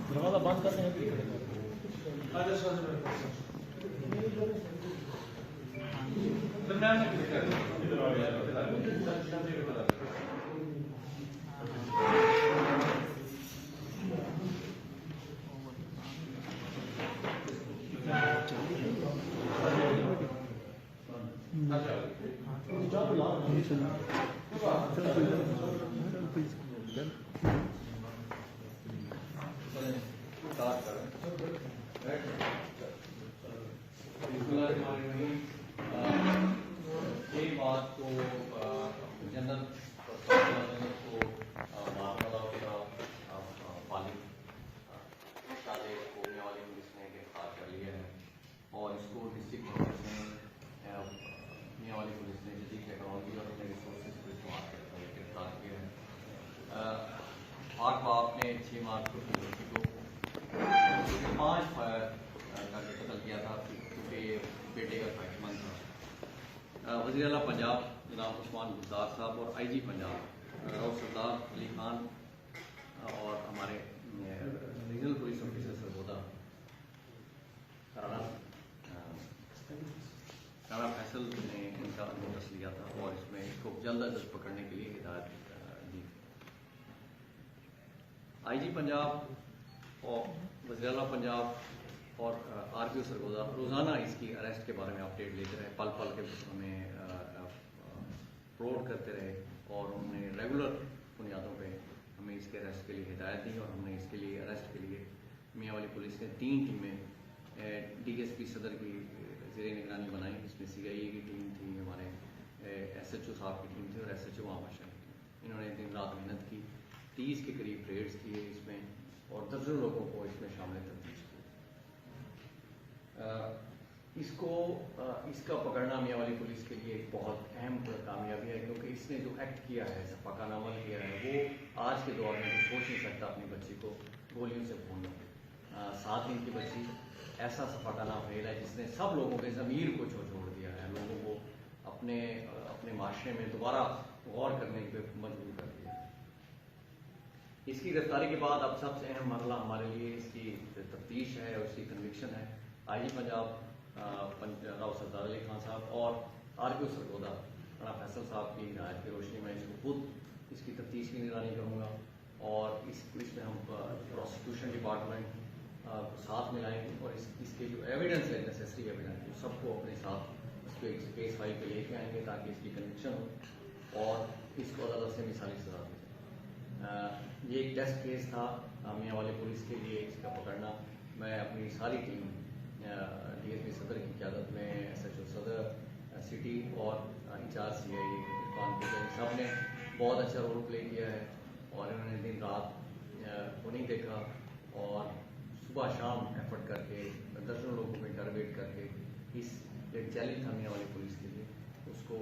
दरवाजा बंद करते हैं एक बात तो जनरल को मामला पाली ताले को मियावाली पुलिस ने गिरफ्तार कर लिया है और इसको डिस्ट्रिक्ट पुलिस ने मियावाली पुलिस ने जदीद टेक्नोलॉजी और अपने रिसोर्सेज को इस्तेमाल करते हुए गिरफ्तार किया है। पाक बाप ने 6 मार्च को लड़की को 5 फायर करके कत्ल किया था क्योंकि ये बेटे का ख्वाहिशमंद था। वज़ीर आला पंजाब जनाब उस्मान गुलजार साहब और IG पंजाब राव सरदार अली खान और हमारे regional police officer Sargodha Rana Faisal ने इनका नोटिस लिया था और इसमें इसको जल्द अज जल्द पकड़ने के लिए हिदायत दी। IG पंजाब और वज़ीर आला पंजाब और RPO सरगोदा रोज़ाना इसकी अरेस्ट के बारे में अपडेट लेते रहे, पल पल के हमें अपलोड करते रहे और उन्होंने रेगुलर बुनियादों पे हमें इसके अरेस्ट के लिए हिदायत दी और हमने इसके लिए अरेस्ट के लिए मियावाली पुलिस ने 3 टीमें DSP सदर की ज़ेरे निगरानी बनाई। इसमें CIA की टीम थी, हमारे SHO साहब की टीम थी और SHO आमाशा की टीम। इन्होंने दिन रात मेहनत की, 30 के करीब रेड्स किए इसमें और दर्जनों लोगों को इसमें शामिल तफ्तीश की। इसका पकड़ना मियावाली पुलिस के लिए एक बहुत अहम कामयाबी है क्योंकि इसने जो एक्ट किया है, सफाकाना अमल किया है, वो आज के दौर में सोच नहीं सकता अपनी बच्ची को गोलियों से भूनना। 7 दिन की बच्ची ऐसा सफाकाना फेल है जिसने सब लोगों के ज़मीर को छोड़ दिया है, लोगों को अपने माशरे में दोबारा गौर करने पे मजबूर कर दिया। इसकी गिरफ्तारी के बाद अब सबसे अहम मरहला हमारे लिए इसकी तफ्तीश है और इसकी कन्विक्शन है। IG पंजाब राव सरदार अली खान साहब और RPO सरगोदा राणा फैसल साहब की हिदायत की रोशनी में इसको खुद इसकी तफ्तीश की निगरानी करूँगा और इसमें हम प्रोसिक्यूशन डिपार्टमेंट को साथ मिलाएंगे और इसके जो एविडेंस है, नेसेसरी एविडेंस, वो सबको अपने साथ इसको एक केस फाइल पे लेके आएंगे ताकि इसकी कन्विक्शन हो और इसको अदालत से मिसाली सजा दी जाए। ये एक टेस्ट केस था मियावाली पुलिस के लिए इसका पकड़ना। मैं अपनी सारी टीम DSP सदर की क़यादत में SHO सदर सिटी और इंचार्ज CIA कानपुर सब ने बहुत अच्छा रोल प्ले किया है और इन्होंने दिन रात को नहीं देखा और सुबह शाम एफर्ट करके दर्जनों लोगों को इंटरवेट करके इस एक चैलेंज था मियावाली पुलिस के लिए उसको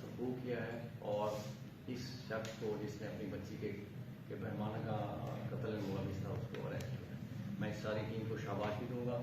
सबूत किया है और इस शख्स को जिसने अपनी बच्ची के पैमाना का कत्ल मुलविस था उसको अरेस्ट किया। मैं इस सारी टीम को शाबाशी दूंगा।